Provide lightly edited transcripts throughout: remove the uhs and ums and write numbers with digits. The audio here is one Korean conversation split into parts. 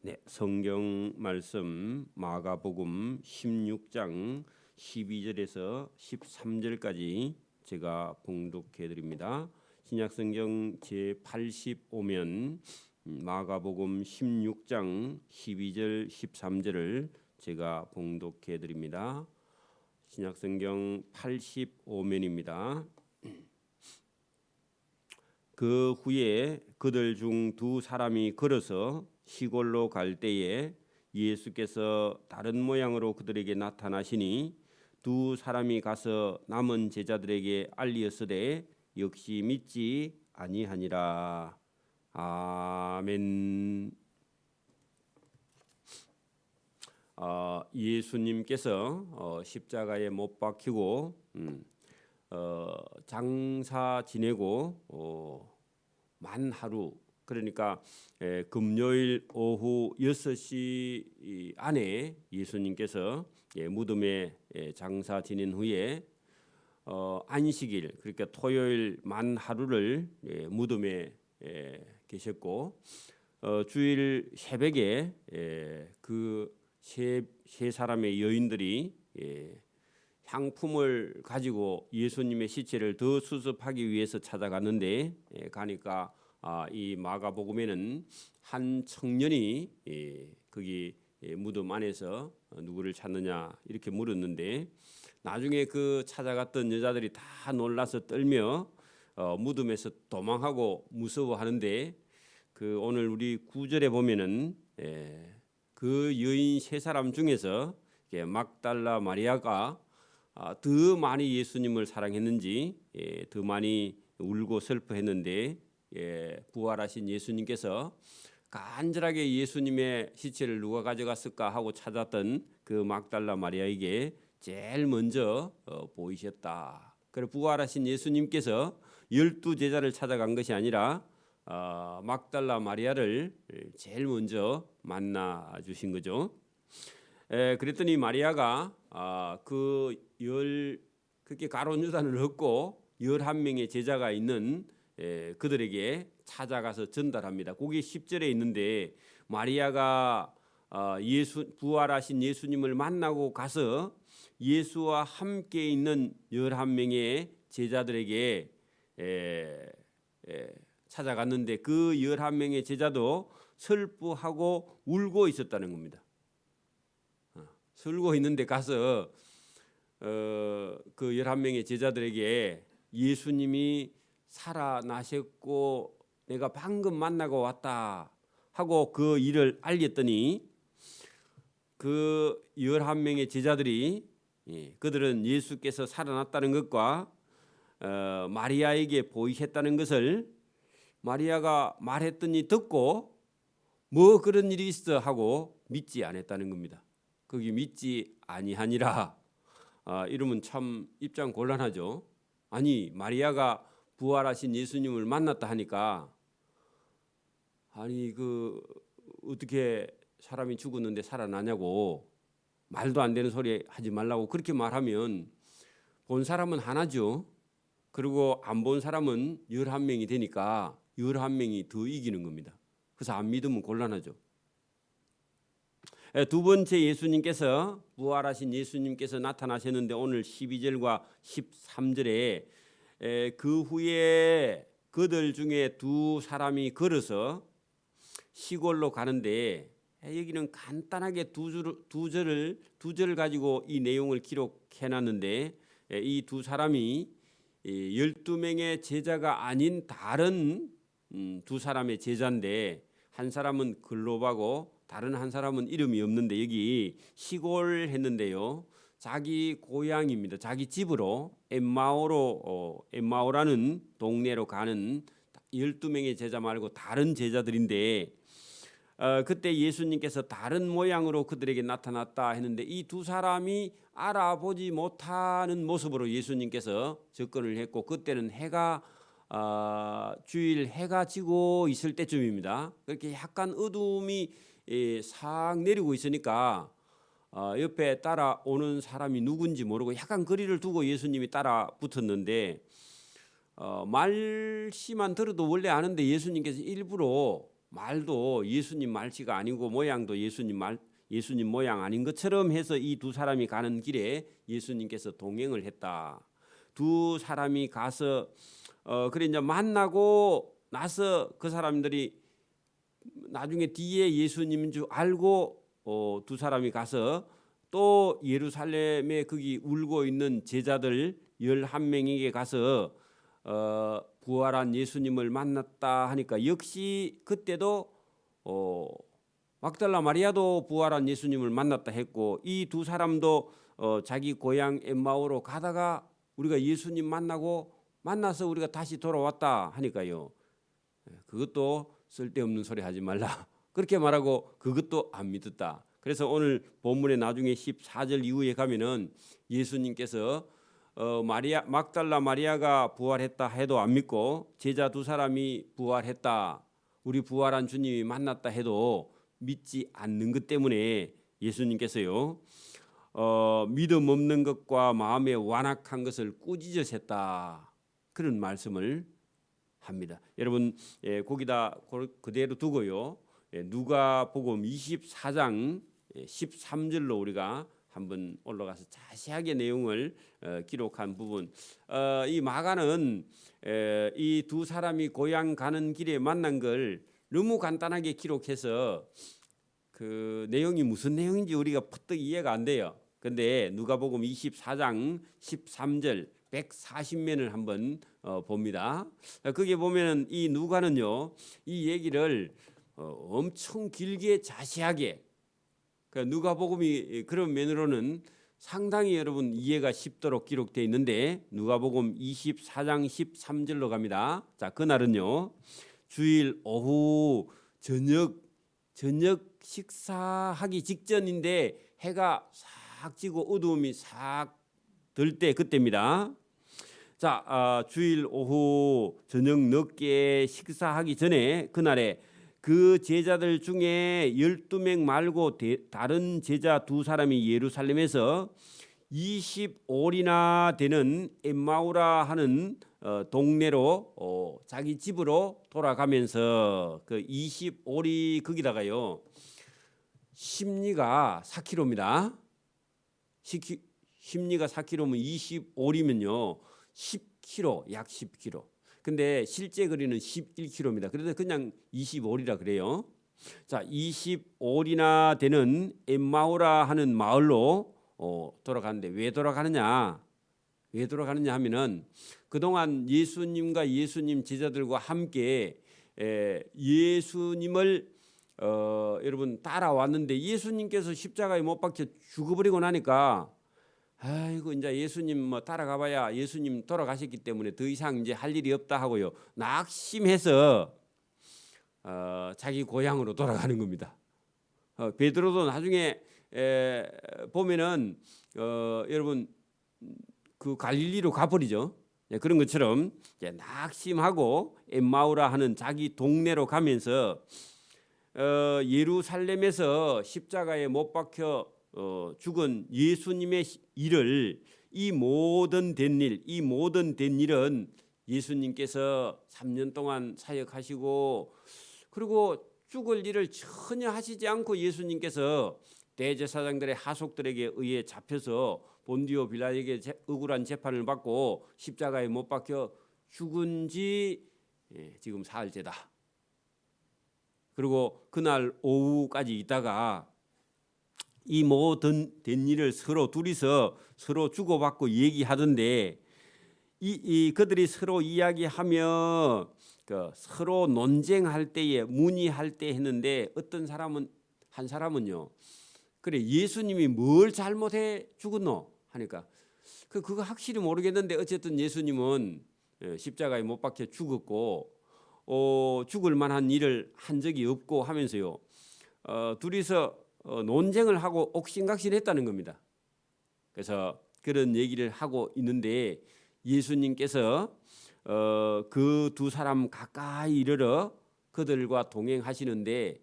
네, 성경 말씀 마가복음 16장 12절에서 13절까지 제가 봉독해 드립니다. 신약성경 제85면 마가복음 16장 12절 13절을 제가 봉독해 드립니다. 신약성경 85면입니다. 그 후에 그들 중 두 사람이 걸어서 시골로 갈 때에 예수께서 다른 모양으로 그들에게 나타나시니 두 사람이 가서 남은 제자들에게 알리었으되 역시 믿지 아니하니라. 아멘. 예수님께서 십자가에 못 박히고 장사 지내고 만 하루, 그러니까 금요일 오후 6시 안에 예수님께서 무덤에 장사 지낸 후에 안식일, 그러니까 토요일 만 하루를 무덤에 계셨고 주일 새벽에 그 세 사람의 여인들이 향품을 가지고 예수님의 시체를 더 수습하기 위해서 찾아갔는데 가니까 이 마가복음에는 한 청년이 거기 무덤 안에서 누구를 찾느냐 이렇게 물었는데 나중에 그 찾아갔던 여자들이 다 놀라서 떨며 무덤에서 도망하고 무서워하는데 그 오늘 우리 9절에 보면은 그 여인 세 사람 중에서 막달라 마리아가 더 많이 예수님을 사랑했는지 더 많이 울고 슬퍼했는데 부활하신 예수님께서 간절하게 예수님의 시체를 누가 가져갔을까 하고 찾았던 그 막달라 마리아에게 제일 먼저 보이셨다. 그리고 부활하신 예수님께서 12제자를 찾아간 것이 아니라 막달라 마리아를 제일 먼저 만나 주신 거죠. 그랬더니 마리아가 그렇게 가룟 유다를 얻고 11명의 제자가 있는 그들에게 찾아가서 전달합니다. 거기 10절에 있는데 마리아가 부활하신 예수님을 만나고 가서 예수와 함께 있는 11명의 제자들에게 찾아갔는데 그 11명의 제자도 슬퍼하고 울고 있었다는 겁니다. 울고 있는데 가서 그 11명의 제자들에게 예수님이 살아나셨고 내가 방금 만나고 왔다 하고 그 일을 알렸더니 그 11명의 제자들이 그들은 예수께서 살아났다는 것과 마리아에게 보이셨다는 것을 마리아가 말했더니 듣고 뭐 그런 일이 있어 하고 믿지 않았다는 겁니다. 거기 믿지 아니하니라. 이러면 참 입장 곤란하죠. 아니 마리아가 부활하신 예수님을 만났다 하니까 아니 그 어떻게 사람이 죽었는데 살아나냐고 말도 안 되는 소리 하지 말라고 그렇게 말하면 본 사람은 하나죠. 그리고 안 본 사람은 11명이 되니까 11명이 더 이기는 겁니다. 그래서 안 믿으면 곤란하죠. 두 번째 예수님께서 부활하신 예수님께서 나타나셨는데 오늘 12절과 13절에 그 후에 그들 중에 두 사람이 걸어서 시골로 가는데 여기는 간단하게 두 절을 가지고 이 내용을 기록해놨는데 이 두 사람이 12명의 제자가 아닌 다른 두 사람의 제자인데 한 사람은 글로바고 다른 한 사람은 이름이 없는데 여기 시골 했는데요. 자기 고향입니다. 자기 집으로 엠마오라는 동네로 가는 12명의 제자 말고 다른 제자들인데 그때 예수님께서 다른 모양으로 그들에게 나타났다 했는데 이 두 사람이 알아보지 못하는 모습으로 예수님께서 접근을 했고 그때는 주일 해가 지고 있을 때쯤입니다. 그렇게 약간 어둠이 싹 내리고 있으니까 옆에 따라오는 사람이 누군지 모르고 약간 거리를 두고 예수님이 따라 붙었는데 말씨만 들어도 원래 아는데 예수님께서 일부러 말도 예수님 말씨가 아니고 모양도 예수님 모양 아닌 것처럼 해서 이 두 사람이 가는 길에 예수님께서 동행을 했다. 두 사람이 가서 그래 이제 만나고 나서 그 사람들이 나중에 뒤에 예수님인 줄 알고 두 사람이 가서 또 예루살렘에 거기 울고 있는 제자들 11명에게 가서 부활한 예수님을 만났다 하니까 역시 그때도 막달라 마리아도 부활한 예수님을 만났다 했고 이 두 사람도 자기 고향 엠마오로 가다가 우리가 예수님 만나서 우리가 다시 돌아왔다 하니까요. 그것도 쓸데없는 소리 하지 말라. 그렇게 말하고 그것도 안 믿었다. 그래서 오늘 본문의 나중에 14절 이후에 가면은 예수님께서 막달라 마리아가 부활했다 해도 안 믿고 제자 두 사람이 부활했다, 우리 부활한 주님이 만났다 해도 믿지 않는 것 때문에 예수님께서요 믿음 없는 것과 마음에 완악한 것을 꾸짖으셨다, 그런 말씀을 합니다. 여러분 거기다 그대로 두고요. 누가복음 24장 13절로 우리가 한번 올라가서 자세하게 내용을 기록한 부분. 이 마가는 이 두 사람이 고향 가는 길에 만난 걸 너무 간단하게 기록해서 그 내용이 무슨 내용인지 우리가 퍼뜩 이해가 안 돼요. 근데 누가복음 24장 13절 140면을 한번 봅니다. 거기에 보면 이 누가는요 이 얘기를 엄청 길게 자세하게, 그러니까 누가복음이 그런 면으로는 상당히 여러분 이해가 쉽도록 기록되어 있는데 누가복음 24장 13절로 갑니다. 자, 그날은요 주일 오후 저녁 식사하기 직전인데 해가 싹 지고 어두움이 싹 들 때 그때입니다. 자, 주일 오후 저녁 늦게 식사하기 전에 그날에 그 제자들 중에 12명 말고 다른 제자 두 사람이 예루살렘에서 20올이나 되는 엠마오라 하는 동네로 자기 집으로 돌아가면서 그 20올이 거기다가요 심리가 4km입니다. 심리가 4km면 20올이면요 10km, 약 10km. 근데 실제 거리는 11km입니다. 그래서 그냥 25올이라 그래요. 자, 25올이나 되는 엠마오라 하는 마을로 돌아가는데 왜 돌아가느냐 하면은 그동안 예수님과 예수님 제자들과 함께 예수님을 여러분 따라왔는데 예수님께서 십자가에 못 박혀 죽어버리고 나니까 아이고 이제 예수님 뭐 따라가봐야 예수님 돌아가셨기 때문에 더 이상 이제 할 일이 없다 하고요 낙심해서 자기 고향으로 돌아가는 겁니다. 베드로도 나중에 보면은 여러분 그 갈릴리로 가버리죠. 그런 것처럼 이제 낙심하고 엠마오라 하는 자기 동네로 가면서 예루살렘에서 십자가에 못 박혀 죽은 예수님의 일을 이 모든 된 일은 예수님께서 3년 동안 사역하시고 그리고 죽을 일을 전혀 하시지 않고 예수님께서 대제사장들의 하속들에게 의해 잡혀서 본디오 빌라에게 억울한 재판을 받고 십자가에 못 박혀 죽은 지 지금 사흘째다. 그리고 그날 오후까지 있다가 이 모든 된 일을 서로 둘이서 서로 주고받고 얘기하던데 이 그들이 서로 이야기하며 서로 논쟁할 때에 문의할 때 했는데 어떤 사람은 한 사람은요 그래 예수님이 뭘 잘못해 죽었노 하니까 그거 확실히 모르겠는데 어쨌든 예수님은 십자가에 못 박혀 죽었고 죽을 만한 일을 한 적이 없고 하면서요 둘이서 논쟁을 하고 옥신각신했다는 겁니다. 그래서 그런 얘기를 하고 있는데 예수님께서 그 두 사람 가까이 이르러 그들과 동행하시는데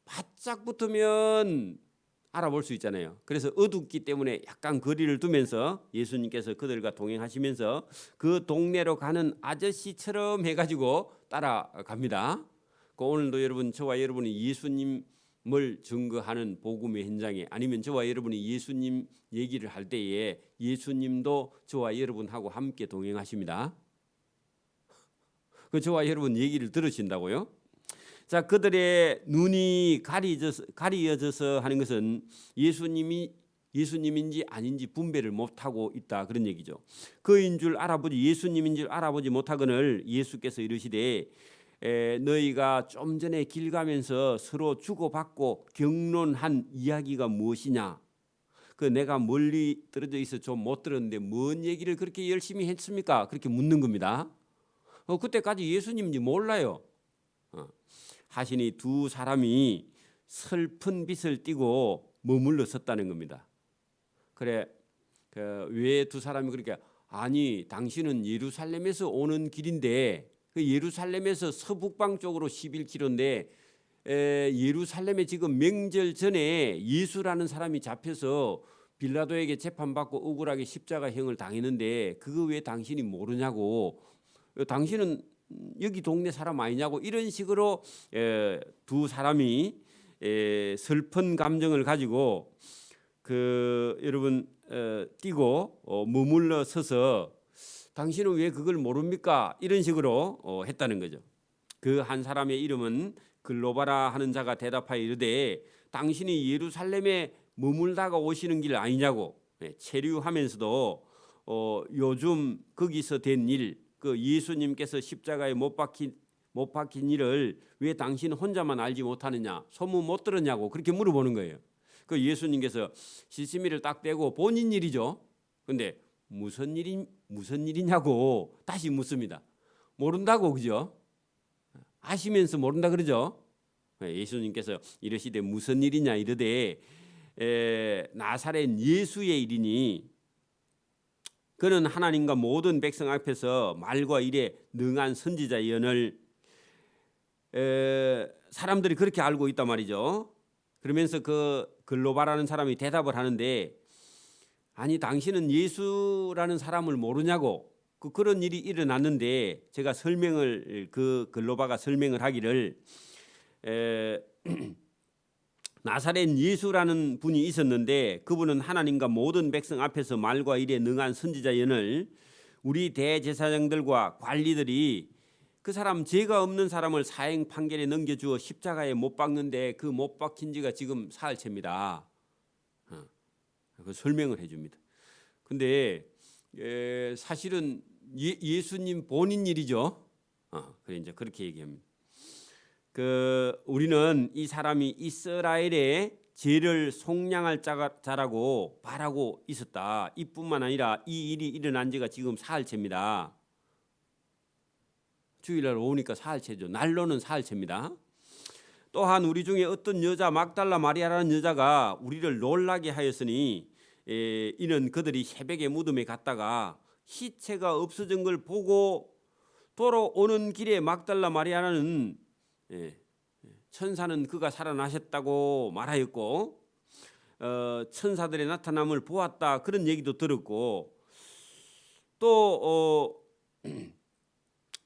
바짝 붙으면 알아볼 수 있잖아요. 그래서 어둡기 때문에 약간 거리를 두면서 예수님께서 그들과 동행하시면서 그 동네로 가는 아저씨처럼 해가지고 따라갑니다. 오늘도 여러분, 저와 여러분이 예수님을 증거하는 복음의 현장에, 아니면 저와 여러분이 예수님 얘기를 할 때에 예수님도 저와 여러분하고 함께 동행하십니다. 그 저와 여러분 얘기를 들으신다고요? 자, 그들의 눈이 가리어져서 하는 것은 예수님인지 아닌지 분별을 못하고 있다, 그런 얘기죠. 그인 줄 알아보지, 예수님인 줄 알아보지 못하거늘 예수께서 이르시되 너희가 좀 전에 길 가면서 서로 주고받고 경론한 이야기가 무엇이냐? 그 내가 멀리 떨어져 있어 좀 못 들었는데 뭔 얘기를 그렇게 열심히 했습니까? 그렇게 묻는 겁니다. 그때까지 예수님인지 몰라요. 하시니 두 사람이 슬픈 빛을 띠고 머물러 섰다는 겁니다. 그래, 왜 두 사람이 그렇게, 아니 당신은 예루살렘에서 오는 길인데, 그 예루살렘에서 서북방 쪽으로 11km인데 예루살렘에 지금 명절 전에 예수라는 사람이 잡혀서 빌라도에게 재판받고 억울하게 십자가형을 당했는데 그거 왜 당신이 모르냐고, 당신은 여기 동네 사람 아니냐고, 이런 식으로 두 사람이 슬픈 감정을 가지고 여러분 뛰고 머물러 서서 당신은 왜 그걸 모릅니까? 이런 식으로 했다는 거죠. 그 한 사람의 이름은 글로바라 하는 자가 대답하여 이르되 당신이 예루살렘에 머물다가 오시는 길 아니냐고, 체류하면서도 요즘 거기서 된 일, 그 예수님께서 십자가에 못 박힌 일을 왜 당신 혼자만 알지 못하느냐, 소문 못 들었냐고 그렇게 물어보는 거예요. 그 예수님께서 시치미를 딱 떼고 본인 일이죠. 근데 무슨 일이냐고 다시 묻습니다. 모른다고, 그죠? 아시면서 모른다 그러죠. 예수님께서 이르시되 무슨 일이냐 이르되 나사렛 예수의 일이니 그는 하나님과 모든 백성 앞에서 말과 일에 능한 선지자 예언을, 사람들이 그렇게 알고 있단 말이죠. 그러면서 그 글로바라는 사람이 대답을 하는데, 아니 당신은 예수라는 사람을 모르냐고, 그런 일이 일어났는데 제가 그 글로바가 설명을 하기를 나사렛 예수라는 분이 있었는데 그분은 하나님과 모든 백성 앞에서 말과 일에 능한 선지자 예언을 우리 대제사장들과 관리들이 그 사람 죄가 없는 사람을 사형 판결에 넘겨주어 십자가에 못 박는데 그 못 박힌 지가 지금 사흘째입니다. 그 설명을 해줍니다. 근데 사실은 예수님 본인 일이죠. 그래 이제 그렇게 얘기합니다. 우리는 이 사람이 이스라엘의 죄를 속량할 자라고 바라고 있었다. 이뿐만 아니라 이 일이 일어난 지가 지금 사흘째입니다. 주일날 오니까 사흘째죠. 날로는 사흘째입니다. 또한 우리 중에 어떤 여자 막달라 마리아라는 여자가 우리를 놀라게 하였으니 이는 그들이 새벽에 무덤에 갔다가 시체가 없어진 걸 보고 돌아오는 길에 막달라 마리아는 천사는 그가 살아나셨다고 말하였고 천사들의 나타남을 보았다, 그런 얘기도 들었고, 또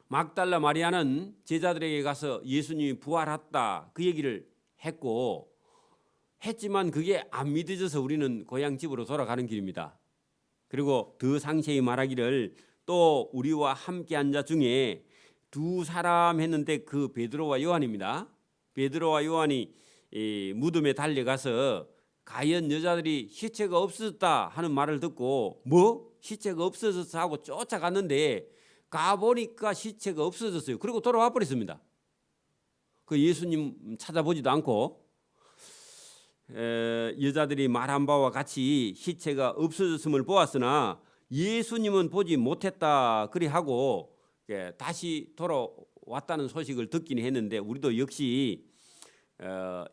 막달라 마리아는 제자들에게 가서 예수님이 부활했다 그 얘기를 했지만 그게 안 믿어져서 우리는 고향 집으로 돌아가는 길입니다. 그리고 더 상세히 말하기를 또 우리와 함께한 자 중에 두 사람 했는데 그 베드로와 요한입니다. 베드로와 요한이 무덤에 달려가서 과연 여자들이 시체가 없어졌다 하는 말을 듣고 시체가 없어졌어 하고 쫓아갔는데 가보니까 시체가 없어졌어요. 그리고 돌아와 버렸습니다. 그 예수님 찾아보지도 않고 여자들이 말한 바와 같이 시체가 없어졌음을 보았으나 예수님은 보지 못했다 그리 하고 다시 돌아왔다는 소식을 듣긴 했는데 우리도 역시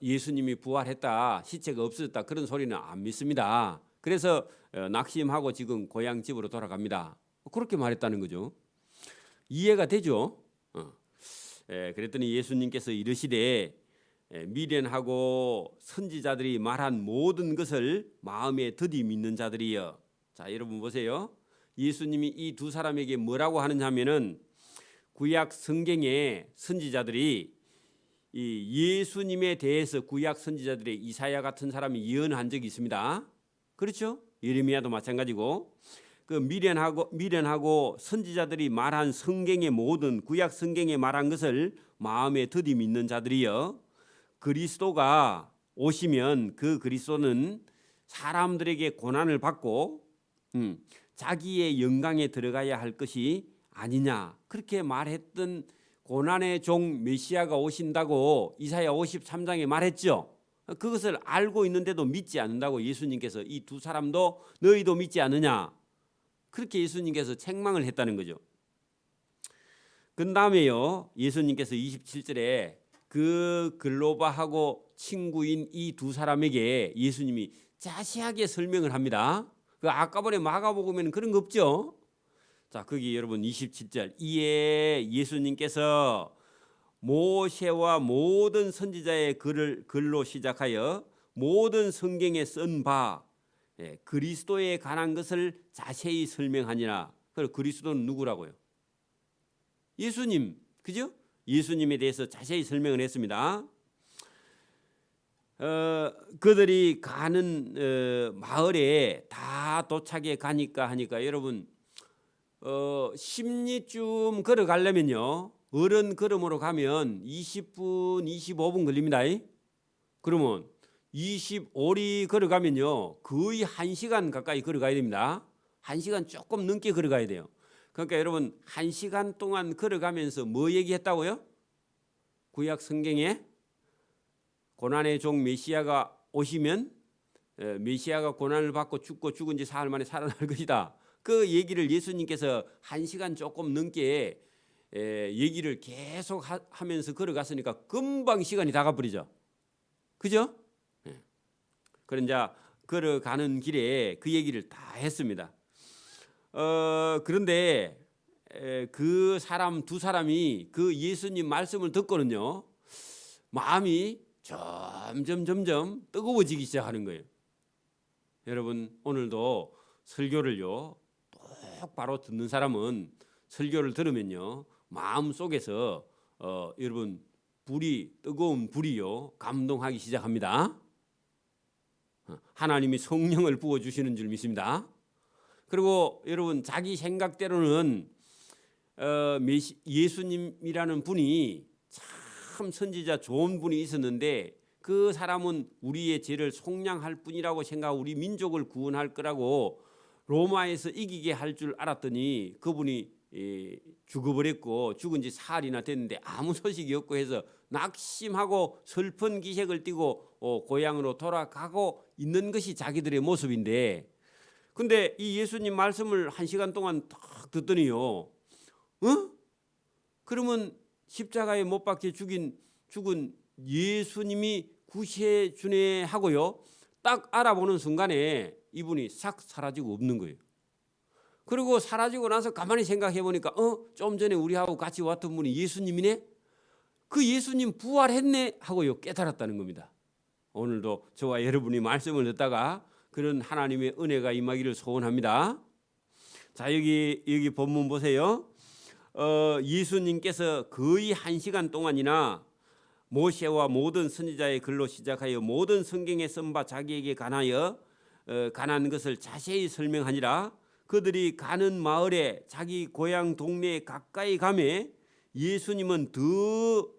예수님이 부활했다, 시체가 없어졌다 그런 소리는 안 믿습니다. 그래서 낙심하고 지금 고향 집으로 돌아갑니다. 그렇게 말했다는 거죠. 이해가 되죠? 그랬더니 예수님께서 이르시되 미련하고 선지자들이 말한 모든 것을 마음에 더디 믿는 자들이여. 자, 여러분 보세요. 예수님이 이 두 사람에게 뭐라고 하느냐 하면은 구약 성경의 선지자들이 이 예수님에 대해서 구약 선지자들의 이사야 같은 사람이 예언한 적이 있습니다. 그렇죠? 예레미야도 마찬가지고 그 미련하고 선지자들이 말한 성경의 모든 구약 성경에 말한 것을 마음에 더디 믿는 자들이여 그리스도가 오시면 그 그리스도는 사람들에게 고난을 받고 자기의 영광에 들어가야 할 것이 아니냐 그렇게 말했던 고난의 종 메시아가 오신다고 이사야 53장에 말했죠. 그것을 알고 있는데도 믿지 않는다고 예수님께서 이 두 사람도 너희도 믿지 않느냐 그렇게 예수님께서 책망을 했다는 거죠. 그 다음에요 예수님께서 27절에 그 글로바하고 친구인 이 두 사람에게 예수님이 자세하게 설명을 합니다. 그 아까번에 마가복음에는 그런 거 없죠. 자 거기 여러분 27절 이에 예수님께서 모세와 모든 선지자의 글로 시작하여 모든 성경에 쓴 바 그리스도에 관한 것을 자세히 설명하니라. 그리고 그리스도는 누구라고요? 예수님, 그죠? 예수님에 대해서 자세히 설명을 했습니다. 그들이 가는 마을에 다 도착해 가니까 하니까 여러분 10리쯤 걸어가려면요 어른 걸음으로 가면 20분 25분 걸립니다. 그러면 25리 걸어가면요 거의 1시간 가까이 걸어가야 됩니다. 1시간 조금 넘게 걸어가야 돼요. 그러니까 여러분 1시간 동안 걸어가면서 뭐 얘기했다고요? 구약 성경에 고난의 종 메시아가 오시면 메시아가 고난을 받고 죽고 죽은 지 사흘 만에 살아날 것이다. 그 얘기를 예수님께서 1시간 조금 넘게 얘기를 계속 하면서 걸어갔으니까 금방 시간이 다 가버리죠. 그죠? 그러자 걸어가는 길에 그 얘기를 다 했습니다. 그런데 그 사람 두 사람이 그 예수님 말씀을 듣고는요 마음이 점점 뜨거워지기 시작하는 거예요. 여러분 오늘도 설교를요 똑바로 듣는 사람은 설교를 들으면요 마음 속에서 여러분 뜨거운 불이요 감동하기 시작합니다. 하나님이 성령을 부어 주시는 줄 믿습니다. 그리고 여러분 자기 생각대로는 예수님이라는 분이 참 선지자 좋은 분이 있었는데 그 사람은 우리의 죄를 속량할 뿐이라고 생각하고 우리 민족을 구원할 거라고 로마에서 이기게 할 줄 알았더니 그분이 죽어버렸고 죽은 지 사흘이나 됐는데 아무 소식이 없고 해서 낙심하고 슬픈 기색을 띠고 고향으로 돌아가고 있는 것이 자기들의 모습인데 근데 이 예수님 말씀을 1시간 동안 딱 듣더니요 그러면 십자가에 못 박혀 죽은 예수님이 구세주네 하고요 딱 알아보는 순간에 이분이 싹 사라지고 없는 거예요. 그리고 사라지고 나서 가만히 생각해 보니까 좀 전에 우리하고 같이 왔던 분이 예수님이네. 그 예수님 부활했네 하고요 깨달았다는 겁니다. 오늘도 저와 여러분이 말씀을 듣다가 그런 하나님의 은혜가 임하기를 소원합니다. 자 여기 본문 보세요. 예수님께서 거의 1시간 동안이나 모세와 모든 선지자의 글로 시작하여 모든 성경에 쓴 바 자기에게 관하여 관한 것을 자세히 설명하니라. 그들이 가는 마을에 자기 고향 동네에 가까이 가매 예수님은 더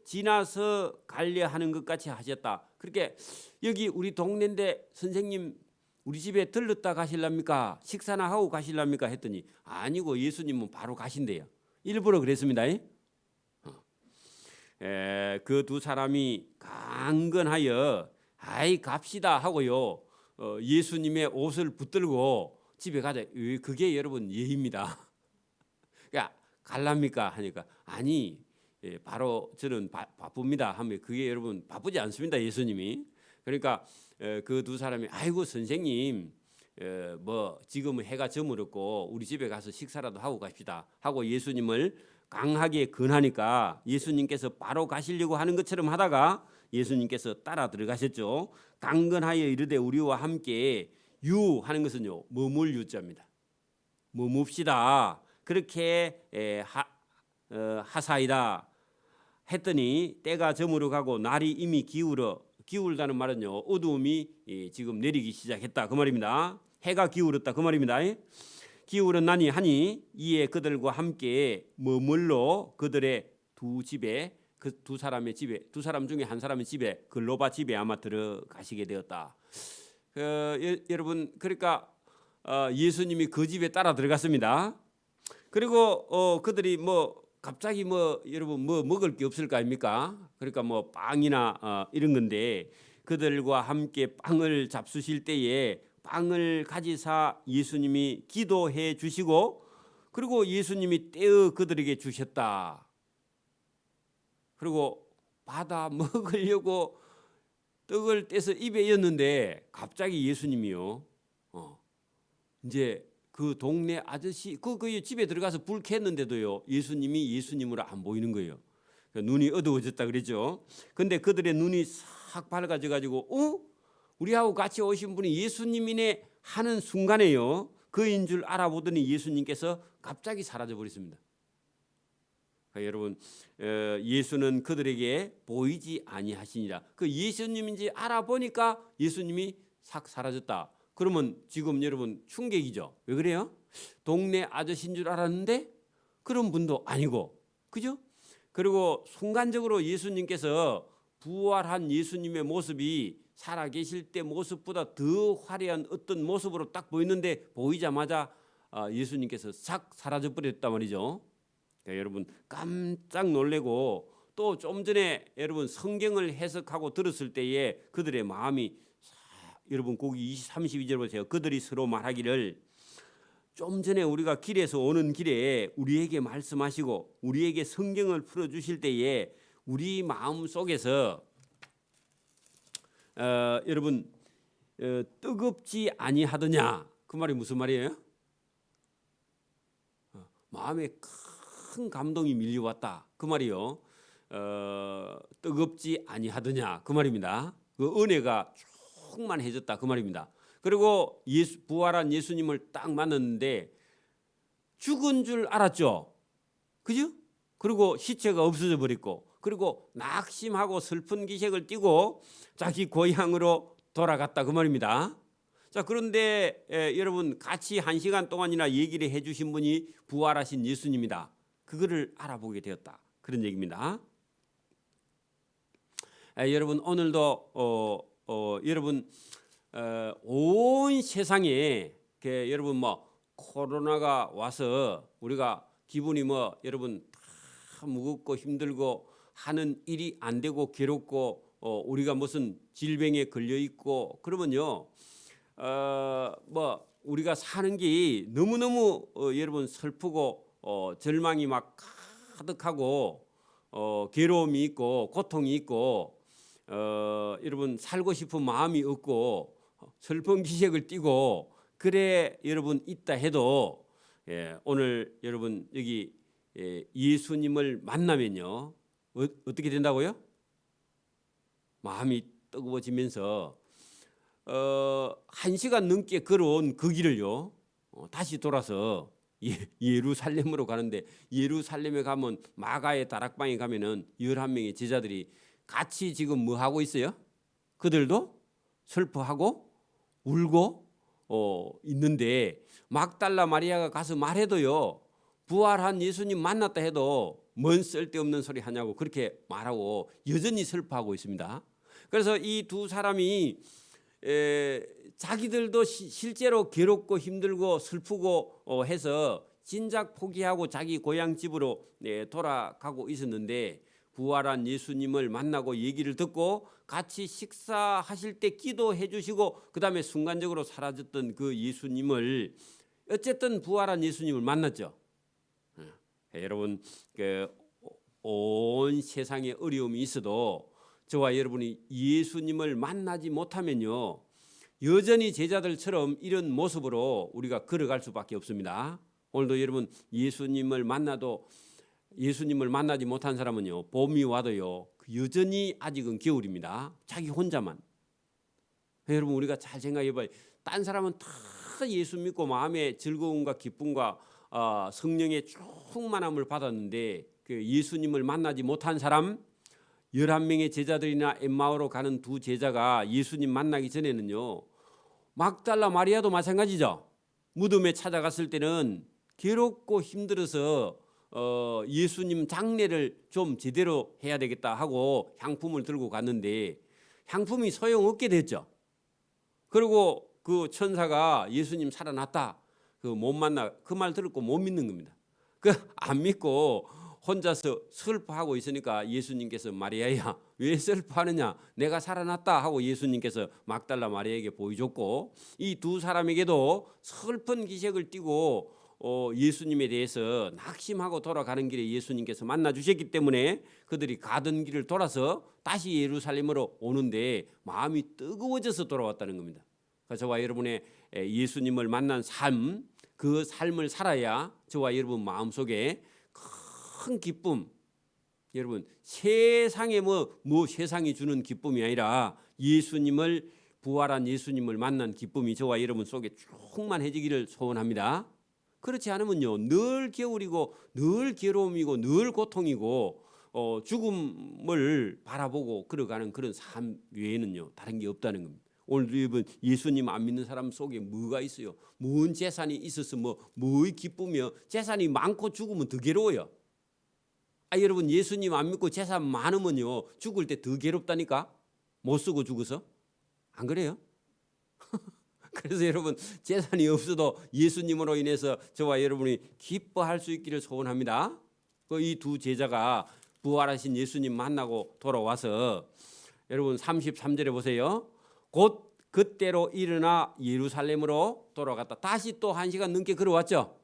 지나서 가려 하는 것 같이 하셨다. 그렇게 여기 우리 동네인데 선생님 우리 집에 들렀다 가실랍니까? 식사나 하고 가실랍니까? 했더니 아니고 예수님은 바로 가신대요. 일부러 그랬습니다. 그 두 사람이 강건하여 아이 갑시다 하고요 예수님의 옷을 붙들고 집에 가자. 그게 여러분 예입니다. 그러니까 갈랍니까 하니까 아니 바로 저는 바쁩니다 하면 그게 여러분 바쁘지 않습니다. 예수님이. 그러니까 그 두 사람이 아이고 선생님 뭐 지금은 해가 저물었고 우리 집에 가서 식사라도 하고 갑시다 하고 예수님을 강하게 권하니까 예수님께서 바로 가시려고 하는 것처럼 하다가 예수님께서 따라 들어가셨죠. 강건하여 이르되 우리와 함께 유 하는 것은요 머물 유자입니다. 머뭅시다. 그렇게 하사이다 했더니 때가 저물어 가고 날이 이미 기울다는 말은요, 어두움이 지금 내리기 시작했다 그 말입니다. 해가 기울었다 그 말입니다. 기울었나니 하니 이에 그들과 함께 머물러 그들의 두 집에, 그 두 사람의 집에, 두 사람 중에 한 사람의 집에, 글로바 집에 아마 들어가시게 되었다. 여러분, 그러니까 예수님이 그 집에 따라 들어갔습니다. 그리고 그들이 갑자기 여러분 먹을 게 없을 거 아닙니까? 그러니까 빵이나 이런 건데, 그들과 함께 빵을 잡수실 때에 빵을 가지사 예수님이 기도해 주시고, 그리고 예수님이 떼어 그들에게 주셨다. 그리고 받아 먹으려고 떡을 떼서 입에 넣었는데 갑자기 예수님이요, 이제 그 동네 아저씨 그 집에 들어가서 불 켰는데도요, 예수님이 예수님으로 안 보이는 거예요. 눈이 어두워졌다 그랬죠. 근데 그들의 눈이 싹 밝아져 가지고 우리하고 같이 오신 분이 예수님이네 하는 순간에요, 그인 줄 알아보더니 예수님께서 갑자기 사라져 버렸습니다. 여러분, 예수는 그들에게 보이지 아니하시니라. 그 예수님인지 알아보니까 예수님이 싹 사라졌다. 그러면 지금 여러분 충격이죠. 왜 그래요? 동네 아저씨인 줄 알았는데 그런 분도 아니고, 그죠? 그리고 순간적으로 예수님께서 부활한 예수님의 모습이 살아계실 때 모습보다 더 화려한 어떤 모습으로 딱 보이는데, 보이자마자 예수님께서 싹 사라져 버렸단 말이죠. 그러니까 여러분 깜짝 놀래고, 또 좀 전에 여러분 성경을 해석하고 들었을 때에 그들의 마음이, 여러분 거기 32절 보세요. 그들이 서로 말하기를, 좀 전에 우리가 길에서 오는 길에 우리에게 말씀하시고 우리에게 성경을 풀어주실 때에 우리 마음 속에서 여러분 뜨겁지 아니하더냐, 그 말이 무슨 말이에요? 마음에 큰 감동이 밀려왔다 그 말이요. 뜨겁지 아니하더냐 그 말입니다. 그 은혜가 충만해졌다 그 말입니다. 그리고 부활한 예수님을 딱 만났는데 죽은 줄 알았죠, 그죠? 그리고 시체가 없어져 버렸고, 그리고 낙심하고 슬픈 기색을 띠고 자기 고향으로 돌아갔다 그 말입니다. 자, 그런데 여러분 같이 1시간 동안이나 얘기를 해주신 분이 부활하신 예수님이다. 그거를 알아보게 되었다 그런 얘기입니다. 여러분 오늘도 여러분 온 세상에 여러분 코로나가 와서 우리가 기분이 여러분 다 무겁고 힘들고 하는 일이 안 되고 괴롭고 우리가 무슨 질병에 걸려 있고 그러면요, 우리가 사는 게 너무너무 여러분 슬프고 절망이 막 가득하고 괴로움이 있고 고통이 있고 여러분 살고 싶은 마음이 없고 슬픈 기색을 띠고 그래 여러분 있다 해도, 오늘 여러분 여기 예수님을 만나면요 어떻게 된다고요? 마음이 뜨거워지면서 1시간 넘게 걸어온 그 길을요 다시 돌아서 예루살렘으로 가는데, 예루살렘에 가면 마가의 다락방에 가면은 11명의 제자들이 같이 지금 뭐 하고 있어요? 그들도 슬퍼하고 울고 있는데, 막달라 마리아가 가서 말해도요, 부활한 예수님 만났다 해도 뭔 쓸데없는 소리 하냐고 그렇게 말하고 여전히 슬퍼하고 있습니다. 그래서 이 두 사람이 자기들도 실제로 괴롭고 힘들고 슬프고 해서 진작 포기하고 자기 고향 집으로 돌아가고 있었는데, 부활한 예수님을 만나고 얘기를 듣고 같이 식사하실 때 기도해 주시고 그 다음에 순간적으로 사라졌던 그 예수님을, 어쨌든 부활한 예수님을 만났죠. 여러분 온 세상에 어려움이 있어도 저와 여러분이 예수님을 만나지 못하면요 여전히 제자들처럼 이런 모습으로 우리가 걸어갈 수밖에 없습니다. 오늘도 여러분 예수님을 만나지 못한 사람은요 봄이 와도요 여전히 아직은 겨울입니다. 자기 혼자만. 여러분 우리가 잘 생각해봐요. 딴 사람은 다 예수 믿고 마음의 즐거움과 기쁨과 성령의 충만함을 받았는데 그 예수님을 만나지 못한 사람 11명의 제자들이나 엠마오로 가는 두 제자가 예수님 만나기 전에는요. 막달라 마리아도 마찬가지죠. 무덤에 찾아갔을 때는 괴롭고 힘들어서 예수님 장례를 좀 제대로 해야 되겠다 하고 향품을 들고 갔는데 향품이 소용없게 됐죠. 그리고 그 천사가 예수님 살아났다. 그 못 만나 그 말 듣고 못 믿는 겁니다. 그 안 믿고 혼자서 슬퍼하고 있으니까 예수님께서 마리아야 왜 슬퍼하느냐? 내가 살아났다 하고 예수님께서 막달라 마리아에게 보여줬고 이 두 사람에게도 슬픈 기색을 띠고 예수님에 대해서 낙심하고 돌아가는 길에 예수님께서 만나 주셨기 때문에 그들이 가던 길을 돌아서 다시 예루살렘으로 오는데 마음이 뜨거워져서 돌아왔다는 겁니다. 저와 여러분의 예수님을 만난 삶, 그 삶을 살아야 저와 여러분 마음속에 큰 기쁨, 여러분 세상에 뭐 세상이 주는 기쁨이 아니라 예수님을 부활한 예수님을 만난 기쁨이 저와 여러분 속에 충만해지기를 소원합니다. 그렇지 않으면요 늘 겨울이고 늘 괴로움이고 늘 고통이고 죽음을 바라보고 걸어가는 그런 삶 외에는요 다른 게 없다는 겁니다. 오늘 여러분 예수님 안 믿는 사람 속에 뭐가 있어요? 뭔 재산이 있어서 뭐의 기쁨이요? 재산이 많고 죽으면 더 괴로워요. 여러분 예수님 안 믿고 재산 많으면요 죽을 때 더 괴롭다니까. 못 쓰고 죽어서. 안 그래요? 그래서 여러분 재산이 없어도 예수님으로 인해서 저와 여러분이 기뻐할 수 있기를 소원합니다. 이 두 제자가 부활하신 예수님 만나고 돌아와서 여러분 33절에 보세요. 곧 그때로 일어나 예루살렘으로 돌아갔다. 다시 또 1시간 넘게 걸어왔죠.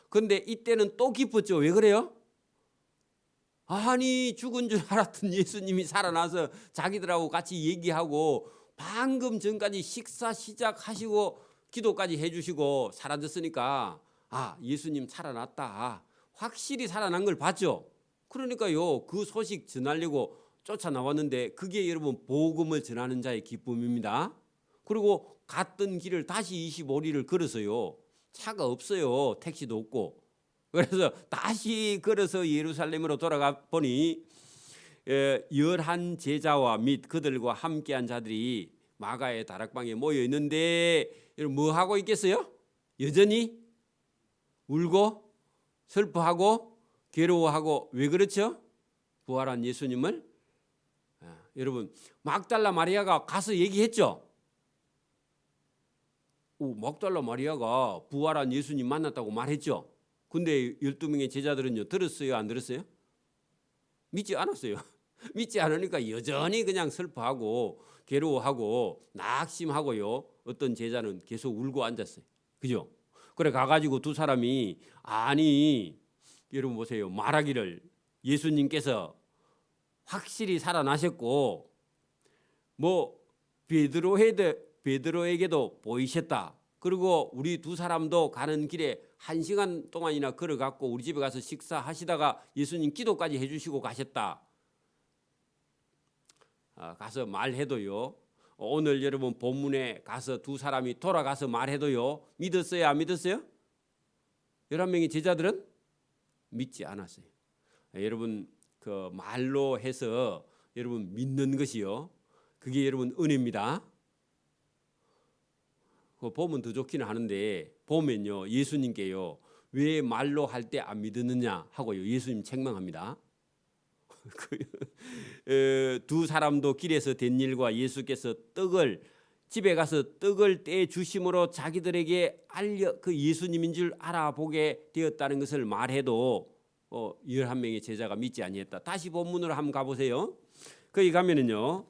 그런데 이때는 또 기뻤죠. 왜 그래요? 아니 죽은 줄 알았던 예수님이 살아나서 자기들하고 같이 얘기하고 방금 전까지 식사 시작하시고 기도까지 해주시고 사라졌으니까 예수님 살아났다. 확실히 살아난 걸 봤죠. 그러니까요 그 소식 전하려고 쫓아나왔는데 그게 여러분 복음을 전하는 자의 기쁨입니다. 그리고 갔던 길을 다시 25리를 걸어서요. 차가 없어요. 택시도 없고. 그래서 다시 걸어서 예루살렘으로 돌아가 보니 11 제자와 및 그들과 함께한 자들이 마가의 다락방에 모여 있는데 여러분 뭐 하고 있겠어요? 여전히 울고 슬퍼하고 괴로워하고. 왜 그렇죠? 부활한 예수님을 여러분 막달라 마리아가 가서 얘기했죠. 막달라 마리아가 부활한 예수님 만났다고 말했죠. 근데 12명의 제자들은요 들었어요? 안 들었어요? 믿지 않았어요. 믿지 않으니까 여전히 그냥 슬퍼하고 괴로워하고 낙심하고요. 어떤 제자는 계속 울고 앉았어요. 그죠? 그래 가가지고 두 사람이 여러분 보세요. 말하기를 예수님께서 확실히 살아나셨고 베드로에게도 보이셨다. 그리고 우리 두 사람도 가는 길에 1시간 동안이나 걸어갔고 우리 집에 가서 식사하시다가 예수님 기도까지 해주시고 가셨다. 가서 말해도요. 오늘 여러분 본문에 가서 두 사람이 돌아가서 말해도요. 믿었어요? 안 믿었어요? 11명의 제자들은 믿지 않았어요. 여러분 그 말로 해서 여러분 믿는 것이요. 그게 여러분 은혜입니다. 보면 더 좋기는 하는데 보면요 예수님께요 왜 말로 할 때 안 믿었느냐 하고요 예수님 책망합니다. 두 사람도 길에서 된 일과 예수께서 집에 가서 떡을 떼 주심으로 자기들에게 그 예수님인 줄 알아보게 되었다는 것을 말해도 11명의 제자가 믿지 아니했다. 다시 본문으로 한번 가보세요. 거기 가면은요.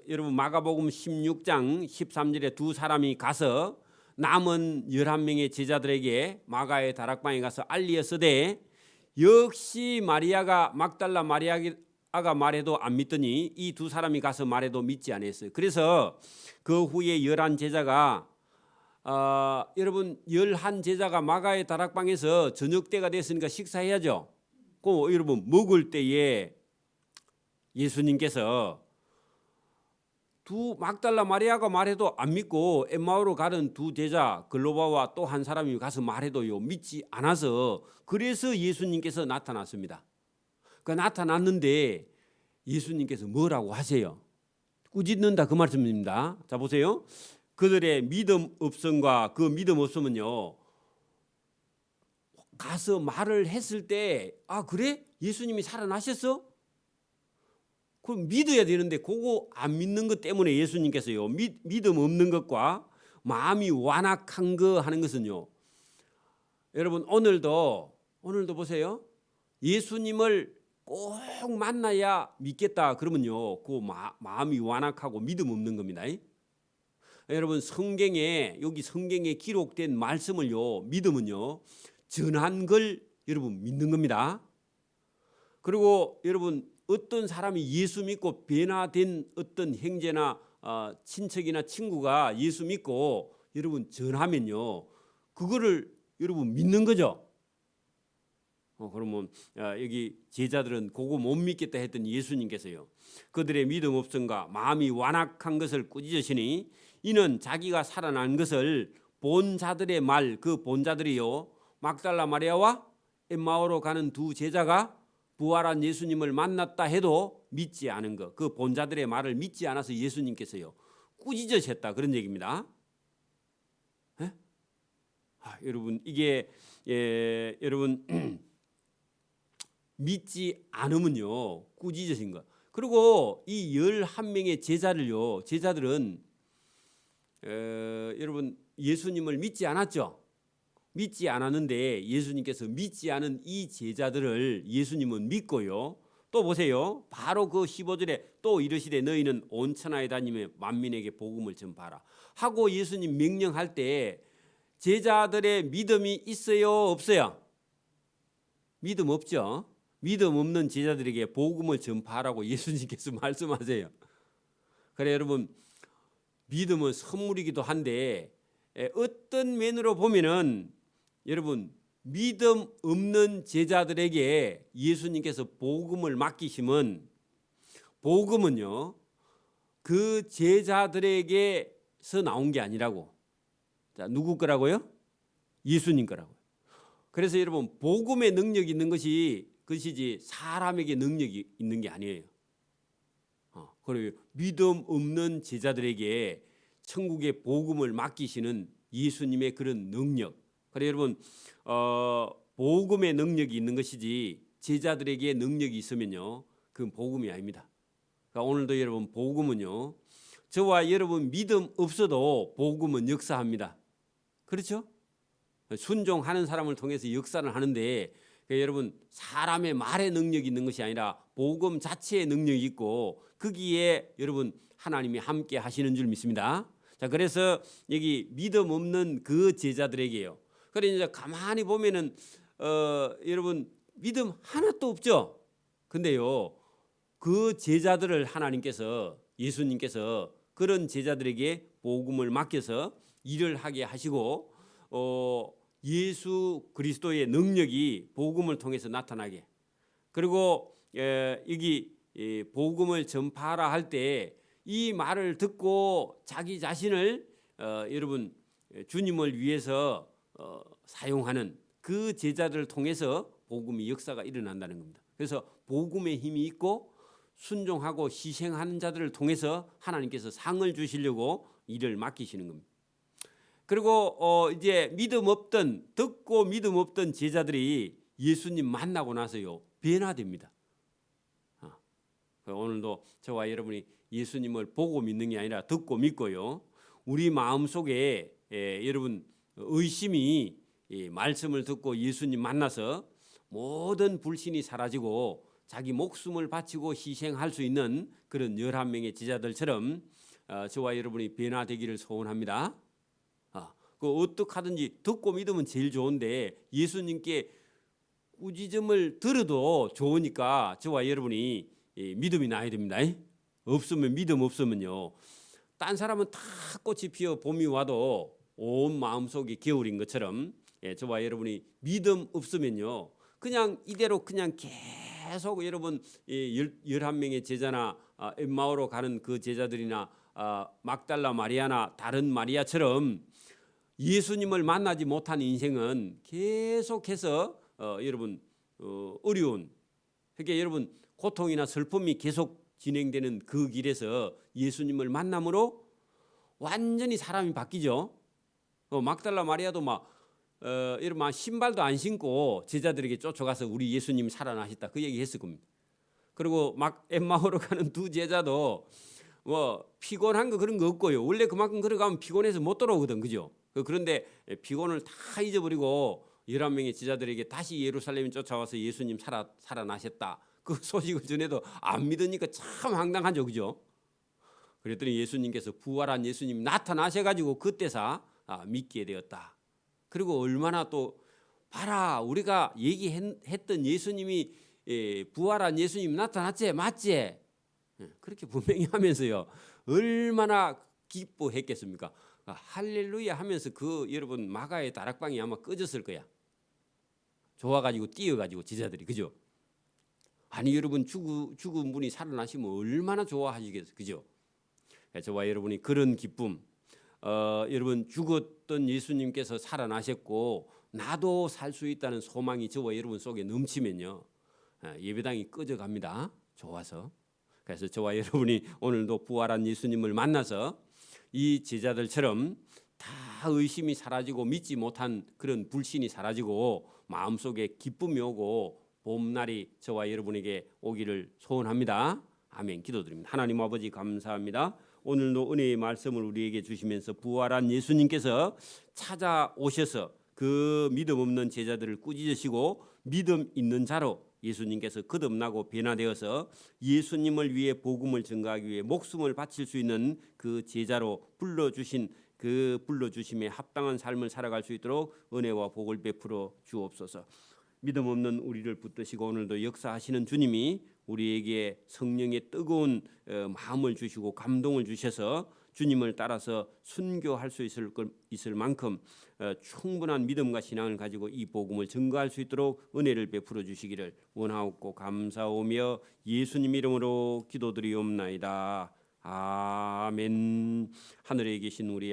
여러분 마가복음 16장 13절에 두 사람이 가서 남은 11명의 제자들에게 마가의 다락방에 가서 알리었으되 역시 막달라 마리아가 말해도 안 믿더니 이 두 사람이 가서 말해도 믿지 않았어요. 그래서 그 후에 11 제자가 여러분 11 제자가 마가의 다락방에서 저녁 때가 됐으니까 식사해야죠. 여러분 먹을 때에 예수님께서 두 막달라 마리아가 말해도 안 믿고 엠마오로 가는 두 제자 글로바와 또 한 사람이 가서 말해도요 믿지 않아서 그래서 예수님께서 나타났습니다. 그 나타났는데 예수님께서 뭐라고 하세요? 꾸짖는다 그 말씀입니다. 자 보세요. 그들의 믿음 없음과 그 믿음 없음은요 가서 말을 했을 때 아 그래? 예수님이 살아나셨어? 그럼 믿어야 되는데 그거 안 믿는 것 때문에 예수님께서요 믿음 없는 것과 마음이 완악한 거 하는 것은요 여러분 오늘도 보세요. 예수님을 꼭 만나야 믿겠다 그러면요 그 마음이 완악하고 믿음 없는 겁니다. 여러분 성경에 여기 성경에 기록된 말씀을요 믿음은요 전한 걸 여러분 믿는 겁니다. 그리고 여러분 어떤 사람이 예수 믿고 변화된 어떤 형제나 친척이나 친구가 예수 믿고 여러분 전하면요 그거를 여러분 믿는 거죠. 그러면 여기 제자들은 그거 못 믿겠다 했던 예수님께서요 그들의 믿음 없음과 마음이 완악한 것을 꾸짖으시니 이는 자기가 살아난 것을 본 자들의 말 그 본 자들이요 막달라 마리아와 엠마오로 가는 두 제자가 부활한 예수님을 만났다 해도 믿지 않은 것 그 본 자들의 말을 믿지 않아서 예수님께서요 꾸짖으셨다 그런 얘기입니다. 여러분 이게 여러분 믿지 않으면요 꾸짖으신 거. 그리고 이 11명의 제자들은 여러분 예수님을 믿지 않았죠. 믿지 않았는데 예수님께서 믿지 않은 이 제자들을 예수님은 믿고요. 또 보세요. 바로 그 15절에 또 이르시되 너희는 온 천하에 다니며 만민에게 복음을 전파하라 하고 예수님 명령할 때 제자들의 믿음이 있어요 없어요? 믿음 없죠. 믿음 없는 제자들에게 복음을 전파하라고 예수님께서 말씀하세요. 그래 여러분 믿음은 선물이기도 한데 어떤 면으로 보면은 여러분 믿음 없는 제자들에게 예수님께서 복음을 맡기시면 복음은요 그 제자들에게서 나온 게 아니라고. 자 누구 거라고요? 예수님 거라고요. 그래서 여러분 복음의 능력이 있는 것이지 사람에게 능력이 있는 게 아니에요. 그리고 믿음 없는 제자들에게 천국의 복음을 맡기시는 예수님의 그런 능력. 그래서 여러분 복음의 능력이 있는 것이지 제자들에게 능력이 있으면요 그건 복음이 아닙니다. 그러니까 오늘도 여러분 복음은요 저와 여러분 믿음 없어도 복음은 역사합니다. 그렇죠? 순종하는 사람을 통해서 역사를 하는데 그러니까 여러분 사람의 말의 능력이 있는 것이 아니라 복음 자체의 능력이 있고 거기에 여러분 하나님이 함께 하시는 줄 믿습니다. 자 그래서 여기 믿음 없는 그 제자들에게요. 그래 이제 가만히 보면은 여러분 믿음 하나도 없죠. 근데요 그 제자들을 하나님께서 예수님께서 그런 제자들에게 복음을 맡겨서 일을 하게 하시고 예수 그리스도의 능력이 복음을 통해서 나타나게 그리고 여기 복음을 전파하라 할 때 이 말을 듣고 자기 자신을 여러분 주님을 위해서 사용하는 그 제자들을 통해서 복음의 역사가 일어난다는 겁니다. 그래서 복음의 힘이 있고 순종하고 희생하는 자들을 통해서 하나님께서 상을 주시려고 일을 맡기시는 겁니다. 그리고 이제 듣고 믿음 없던 제자들이 예수님 만나고 나서요 변화됩니다. 오늘도 저와 여러분이 예수님을 보고 믿는 게 아니라 듣고 믿고요. 우리 마음속에 여러분 의심이 말씀을 듣고 예수님 만나서 모든 불신이 사라지고 자기 목숨을 바치고 희생할 수 있는 그런 11명의 제자들처럼 저와 여러분이 변화되기를 소원합니다. 어떻게 하든지 듣고 믿으면 제일 좋은데 예수님께 꾸짖음을 들어도 좋으니까 저와 여러분이 믿음이 나야 됩니다. 없으면 믿음 없으면요 딴 사람은 다 꽃이 피어 봄이 와도 온 마음속이 겨울인 것처럼 저와 여러분이 믿음 없으면요 그냥 이대로 그냥 계속 여러분 11명의 제자나 엠마오로 가는 그 제자들이나 막달라 마리아나 다른 마리아처럼 예수님을 만나지 못한 인생은 계속해서 여러분 어려운, 그러니까 여러분 고통이나 슬픔이 계속 진행되는 그 길에서 예수님을 만남으로 완전히 사람이 바뀌죠. 막달라 마리아도 여러분 신발도 안 신고 제자들에게 쫓아가서 우리 예수님 살아나셨다 그 얘기 했을 겁니다. 그리고 막 엠마오로 가는 두 제자도 피곤한 거 그런 거 없고요. 원래 그만큼 걸어가면 피곤해서 못 돌아오거든, 그죠? 그런데 피곤을 다 잊어버리고 11명의 제자들에게 다시 예루살렘에 쫓아와서 예수님 살아나셨다 그 소식을 전해도 안 믿으니까 참 황당하죠, 그죠? 그랬더니 예수님께서 부활한 예수님 나타나셔가지고 그때서 믿게 되었다. 그리고 얼마나 또 봐라 우리가 얘기했던 예수님이 부활한 예수님 나타났지 맞지? 그렇게 분명히 하면서요 얼마나 기뻐했겠습니까? 할렐루야 하면서 여러분 마가의 다락방이 아마 꺼졌을 거야. 좋아가지고 뛰어가지고 제자들이, 그죠? 아니 여러분 죽은 분이 살아나시면 얼마나 좋아하시겠어요, 그죠? 저와 여러분이 그런 기쁨, 여러분 죽었던 예수님께서 살아나셨고 나도 살 수 있다는 소망이 저와 여러분 속에 넘치면요 예배당이 꺼져갑니다. 좋아서. 그래서 저와 여러분이 오늘도 부활한 예수님을 만나서 이 제자들처럼 다 의심이 사라지고 믿지 못한 그런 불신이 사라지고 마음속에 기쁨이 오고 봄날이 저와 여러분에게 오기를 소원합니다. 아멘. 기도드립니다. 하나님 아버지 감사합니다. 오늘도 은혜의 말씀을 우리에게 주시면서 부활한 예수님께서 찾아오셔서 그 믿음 없는 제자들을 꾸짖으시고 믿음 있는 자로 예수님께서 거듭나고 변화되어서 예수님을 위해 복음을 전가하기 위해 목숨을 바칠 수 있는 그 제자로 불러주신 그 불러주심에 합당한 삶을 살아갈 수 있도록 은혜와 복을 베풀어 주옵소서. 믿음 없는 우리를 붙드시고 오늘도 역사하시는 주님이 우리에게 성령의 뜨거운 마음을 주시고 감동을 주셔서 주님을 따라서 순교할 수 있을 만큼 충분한 믿음과 신앙을 가지고 이 복음을 증거할 수 있도록 은혜를 베풀어 주시기를 원하옵고 감사오며 예수님 이름으로 기도드리옵나이다. 아멘. 하늘에 계신 우리